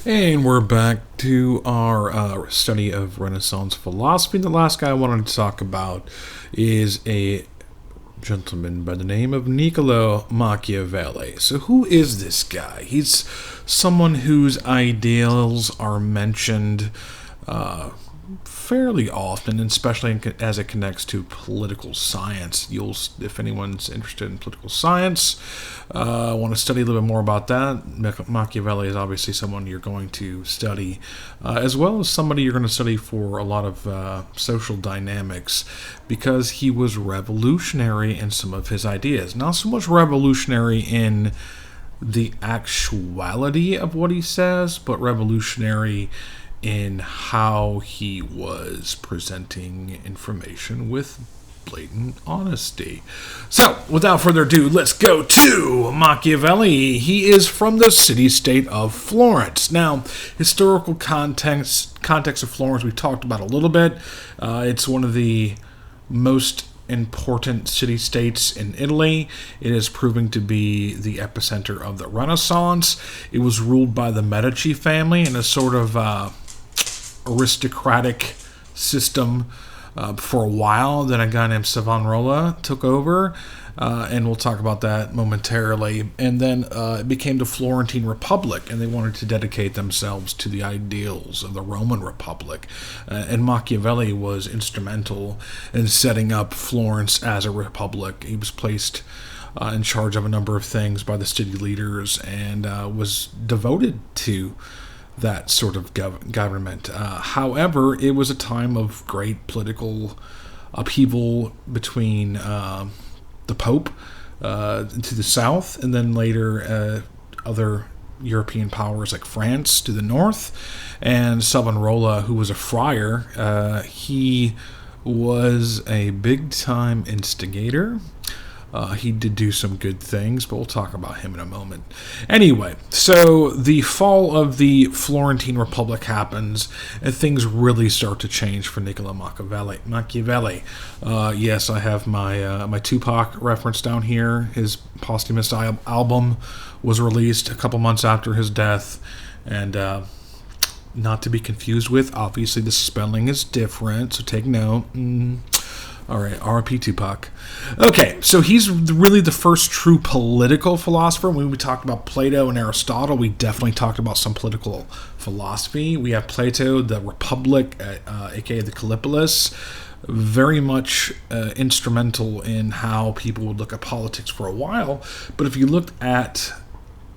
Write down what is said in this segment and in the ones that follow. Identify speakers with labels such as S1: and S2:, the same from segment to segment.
S1: And we're back to our study of Renaissance philosophy. The last guy I wanted to talk about is a gentleman by the name of Niccolo Machiavelli. So who is this guy? He's someone whose ideals are mentioned fairly often, especially as it connects to political science. If anyone's interested in political science, want to study a little bit more about that, Machiavelli is obviously someone you're going to study, as well as somebody you're going to study for a lot of social dynamics, because he was revolutionary in some of his ideas. Not so much revolutionary in the actuality of what he says, but revolutionary in how he was presenting information with blatant honesty. So, without further ado, let's go to Machiavelli. He is from the city-state of Florence. Now, historical context of Florence we've talked about a little bit. It's one of the most important city-states in Italy. It is proving to be the epicenter of the Renaissance. It was ruled by the Medici family in a sort of aristocratic system for a while. Then a guy named Savonarola took over, and we'll talk about that momentarily. And then it became the Florentine Republic, and they wanted to dedicate themselves to the ideals of the Roman Republic. And Machiavelli was instrumental in setting up Florence as a republic. He was placed in charge of a number of things by the city leaders, and was devoted to that sort of government. However, it was a time of great political upheaval between the Pope to the south, and then later other European powers like France to the north, and Savonarola, who was a friar. He was a big-time instigator. He did do some good things, but we'll talk about him in a moment. Anyway, so the fall of the Florentine Republic happens, and things really start to change for Niccolo Machiavelli. Yes, I have my Tupac reference down here. His posthumous album was released a couple months after his death, and not to be confused with, obviously the spelling is different, so take note. All right, R.I.P. Tupac. Okay, so he's really the first true political philosopher. When we talked about Plato and Aristotle, we definitely talked about some political philosophy. We have Plato, the Republic, aka the Callipolis, very much instrumental in how people would look at politics for a while. But if you looked at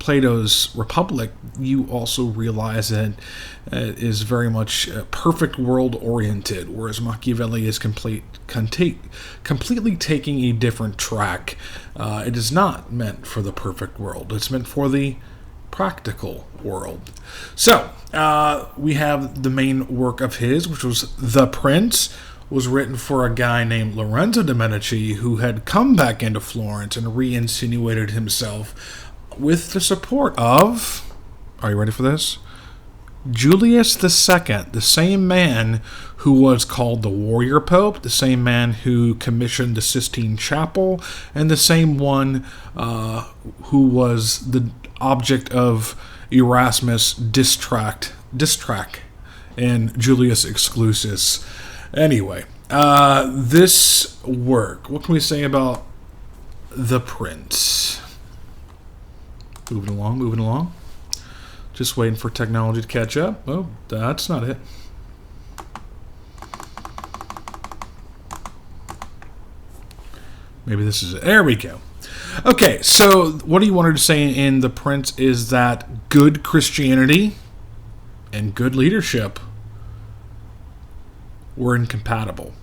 S1: Plato's Republic, you also realize that it is very much perfect world oriented, whereas Machiavelli is completely taking a different track. It is not meant for the perfect world. It's meant for the practical world. So, we have the main work of his, which was The Prince, was written for a guy named Lorenzo de' Medici, who had come back into Florence and re-insinuated himself with the support of, are you ready for this? Julius II, the same man who was called the Warrior Pope, the same man who commissioned the Sistine Chapel, and the same one who was the object of Erasmus' distract and Julius Exclusus. Anyway, this work, what can we say about The Prince? Moving along. Just waiting for technology to catch up. Oh, that's not it. Maybe this is it. There we go. Okay, so what he wanted to say in The Prince is that good Christianity and good leadership were incompatible.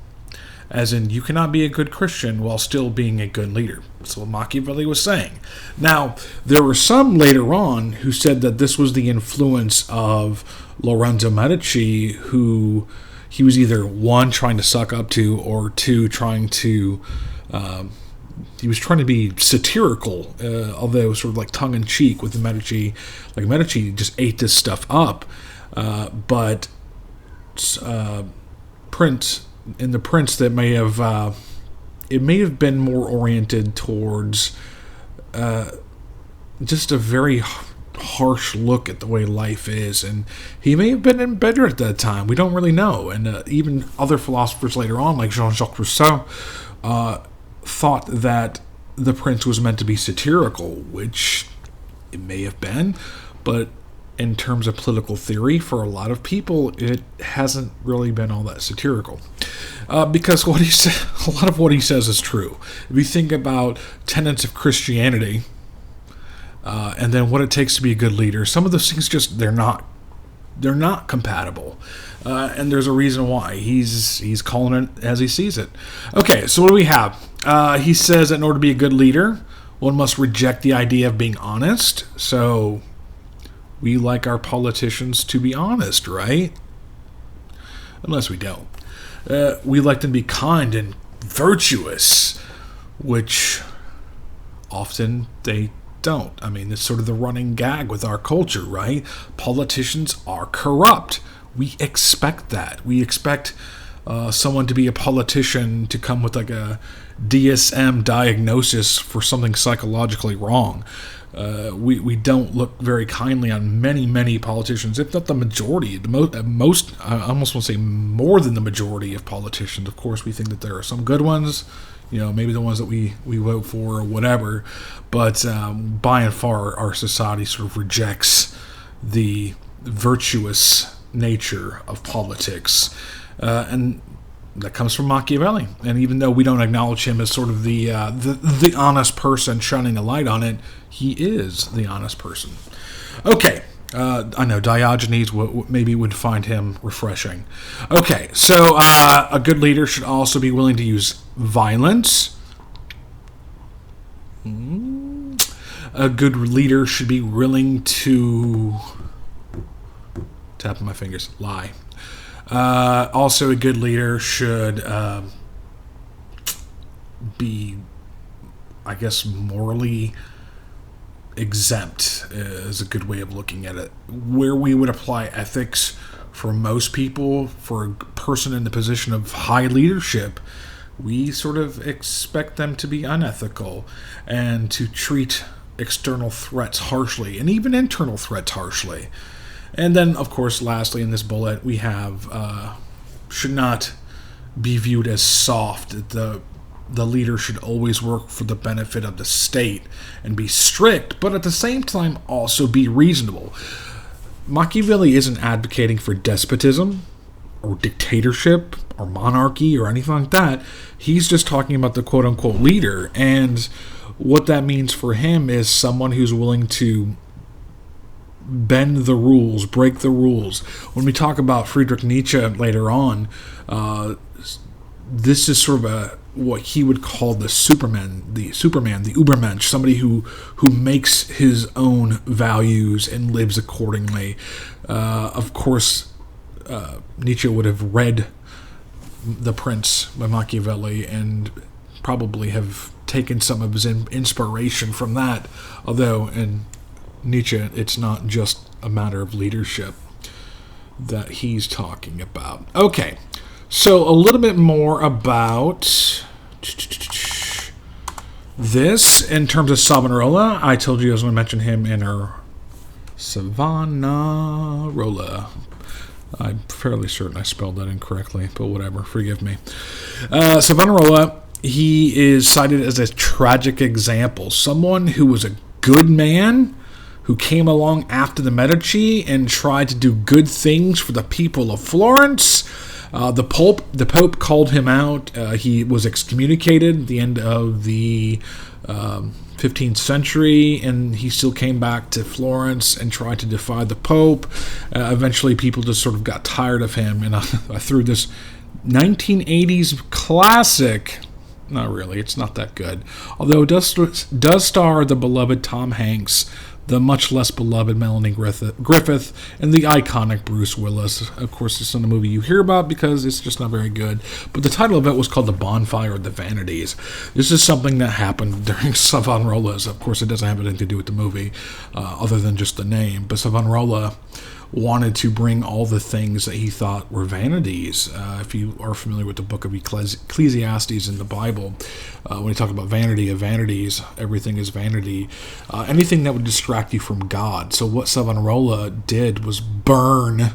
S1: As in, you cannot be a good Christian while still being a good leader. That's what Machiavelli was saying. Now, there were some later on who said that this was the influence of Lorenzo Medici, who he was either, one, trying to suck up to, or two, trying to... he was trying to be satirical, although it was sort of like tongue-in-cheek with the Medici. Like, Medici just ate this stuff up. But Prince... in The Prince, that may have it may have been more oriented towards just a very harsh look at the way life is, and he may have been better at that time. We don't really know. And even other philosophers later on, like Jean-Jacques Rousseau, thought that The Prince was meant to be satirical, which it may have been, but in terms of political theory, for a lot of people, it hasn't really been all that satirical. Because a lot of what he says is true. If you think about tenets of Christianity, and then what it takes to be a good leader, some of those things they're not compatible. And there's a reason why. He's calling it as he sees it. Okay, so what do we have? He says that in order to be a good leader, one must reject the idea of being honest. So we like our politicians to be honest, right? Unless we don't. We like them to be kind and virtuous, which often they don't. I mean, it's sort of the running gag with our culture, right? Politicians are corrupt. We expect that. We expect someone to be a politician to come with like a DSM diagnosis for something psychologically wrong. We don't look very kindly on many politicians, if not the majority. Most, I almost want to say more than the majority of politicians. Of course, we think that there are some good ones, maybe the ones that we vote for or whatever. But by and far, our society sort of rejects the virtuous nature of politics. And that comes from Machiavelli. And even though we don't acknowledge him as sort of the honest person shining a light on it, he is the honest person. Okay, I know Diogenes maybe would find him refreshing. Okay, so a good leader should also be willing to use violence. A good leader should be willing to, tapping my fingers, lie. Also, a good leader should be, I guess, morally exempt is a good way of looking at it. Where we would apply ethics for most people, for a person in the position of high leadership, we sort of expect them to be unethical and to treat external threats harshly and even internal threats harshly. And then, of course, lastly in this bullet, we have should not be viewed as soft. The leader should always work for the benefit of the state and be strict, but at the same time also be reasonable. Machiavelli isn't advocating for despotism or dictatorship or monarchy or anything like that. He's just talking about the quote-unquote leader, and what that means for him is someone who's willing to bend the rules, break the rules. When we talk about Friedrich Nietzsche later on, this is sort of what he would call the Superman, the Übermensch, somebody who makes his own values and lives accordingly. Of course, Nietzsche would have read The Prince by Machiavelli and probably have taken some of his inspiration from that, although in Nietzsche, it's not just a matter of leadership that he's talking about. Okay, so a little bit more about this in terms of Savonarola. I told you I was going to mention him in our Savonarola. I'm fairly certain I spelled that incorrectly, but whatever, forgive me. Savonarola, he is cited as a tragic example. Someone who was a good man, who came along after the Medici and tried to do good things for the people of Florence. The Pope called him out. He was excommunicated at the end of the 15th century, and he still came back to Florence and tried to defy the Pope. Eventually, people just sort of got tired of him, and I threw this 1980s classic. Not really, it's not that good. Although it does star the beloved Tom Hanks, the much less beloved Melanie Griffith, and the iconic Bruce Willis. Of course, it's not a movie you hear about because it's just not very good. But the title of it was called The Bonfire of the Vanities. This is something that happened during Savonarola's. Of course, it doesn't have anything to do with the movie, other than just the name. But Savonarola wanted to bring all the things that he thought were vanities. If you are familiar with the book of Ecclesiastes in the Bible, when he talked about vanity of vanities, everything is vanity. Anything that would distract distract you from God. So what Savonarola did was burn.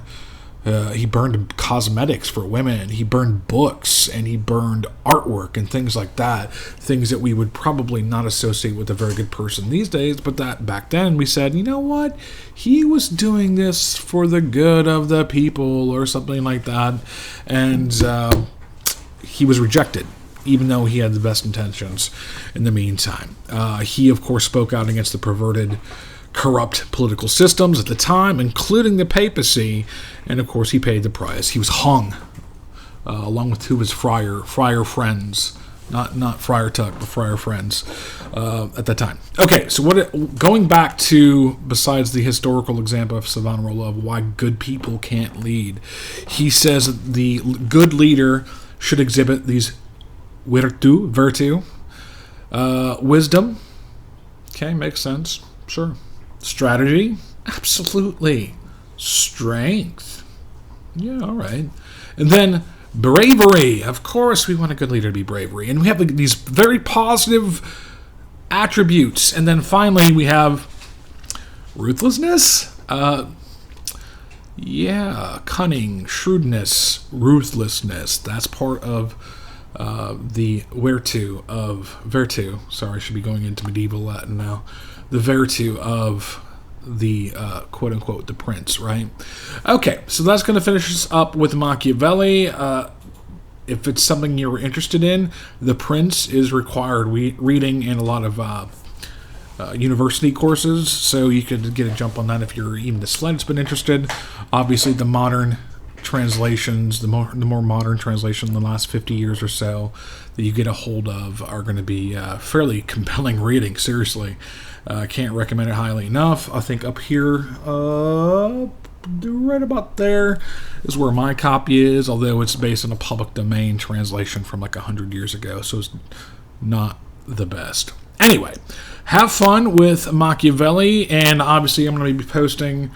S1: He burned cosmetics for women. He burned books, and he burned artwork and things like that. Things that we would probably not associate with a very good person these days, but that back then we said, you know what? He was doing this for the good of the people or something like that. And he was rejected, even though he had the best intentions in the meantime. He, of course, spoke out against the perverted, corrupt political systems at the time, including the papacy, and of course he paid the price. He was hung, along with two of his friar friends, not Friar Tuck, but friar friends, at that time. Okay, so going back to, besides the historical example of Savonarola of why good people can't lead, he says the good leader should exhibit these virtue, wisdom. Okay, makes sense. Sure. Strategy? Absolutely. Strength? Yeah, all right. And then bravery. Of course, we want a good leader to be bravery. And we have these very positive attributes. And then finally, we have ruthlessness. Cunning, shrewdness, ruthlessness. That's part of the virtue of virtue. Sorry, I should be going into medieval Latin now. The virtue of the quote unquote the prince, right? Okay, so that's going to finish us up with Machiavelli. If it's something you're interested in, The Prince is required reading in a lot of university courses, so you could get a jump on that if you're even the slightest bit interested. Obviously, the modern translations, the more modern translation in the last 50 years or so that you get a hold of are going to be fairly compelling reading. Seriously, can't recommend it highly enough. I think up here, right about there, is where my copy is, although it's based on a public domain translation from like 100 years ago, so it's not the best. Anyway, have fun with Machiavelli, and obviously I'm going to be posting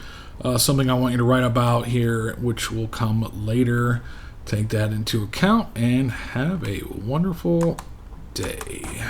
S1: something I want you to write about here, which will come later. Take that into account, and have a wonderful day.